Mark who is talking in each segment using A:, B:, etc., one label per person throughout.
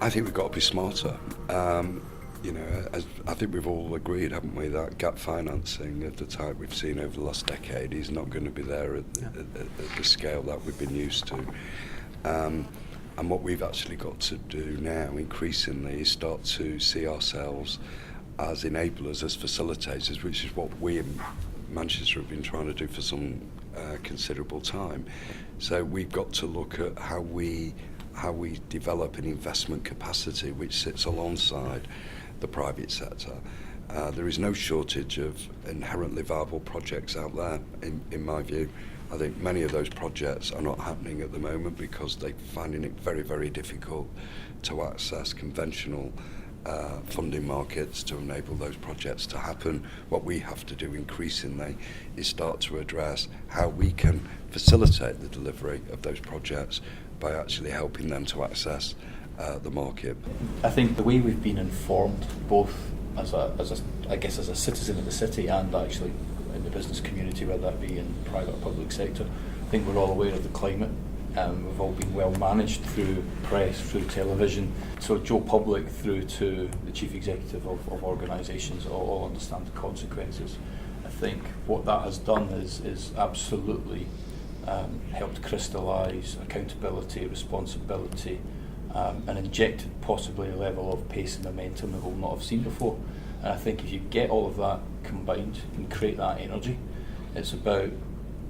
A: I think we've got to be smarter. As I think we've all agreed, haven't we, that gap financing of the type we've seen over the last decade is not going to be there at the scale that we've been used to. And what we've actually got to do now, increasingly, is start to see ourselves as enablers, as facilitators, which is what we in Manchester have been trying to do for some considerable time. So we've got to look at how we develop an investment capacity which sits alongside the private sector. There is no shortage of inherently viable projects out there, in my view. I think many of those projects are not happening at the moment because they're finding it very, very difficult to access conventional funding markets to enable those projects to happen. What we have to do increasingly is start to address how we can facilitate the delivery of those projects by actually helping them to access the market.
B: I think the way we've been informed, both as a citizen of the city and actually in the business community, whether that be in private or public sector, I think we're all aware of the climate. We've all been well managed through press, through television. So Joe Public through to the chief executive of organisations all understand the consequences. I think what that has done is absolutely helped crystallise accountability, responsibility, and injected possibly a level of pace and momentum that we'll not have seen before. And I think if you get all of that combined and create that energy, it's about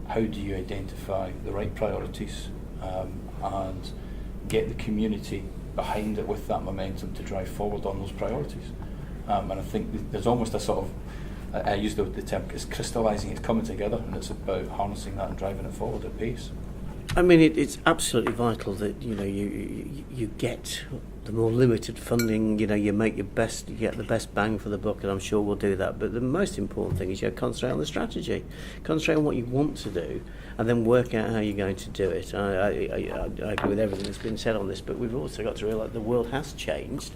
B: how do you identify the right priorities and get the community behind it with that momentum to drive forward on those priorities. And I think there's almost a sort of, I use the term, it's crystallising, it's coming together, and it's about harnessing that and driving it forward at pace.
C: I mean, it's absolutely vital that you get the more limited funding. You make your best, you get the best bang for the buck, and I'm sure we'll do that. But the most important thing is you concentrate on the strategy, concentrate on what you want to do, and then work out how you're going to do it. I agree with everything that's been said on this, but we've also got to realise the world has changed.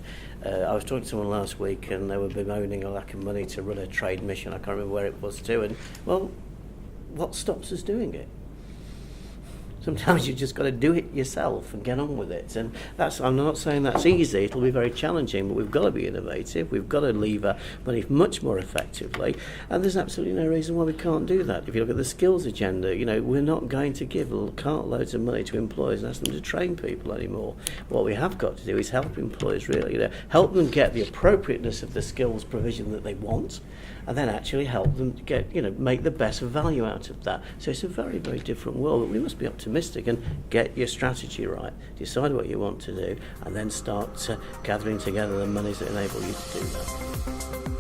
C: I was talking to someone last week, and they were bemoaning a lack of money to run a trade mission. I can't remember where it was to, and well, what stops us doing it? Sometimes you've just got to do it yourself and get on with it. And I'm not saying that's easy, it'll be very challenging, but we've got to be innovative, we've got to lever money much more effectively, and there's absolutely no reason why we can't do that. If you look at the skills agenda, we're not going to give cartloads of money to employers and ask them to train people anymore. What we have got to do is help employers really, help them get the appropriateness of the skills provision that they want, and then actually help them get, make the best value out of that. So it's a very, very different world, but we must be optimistic and get your strategy right, decide what you want to do, and then start gathering together the monies that enable you to do that.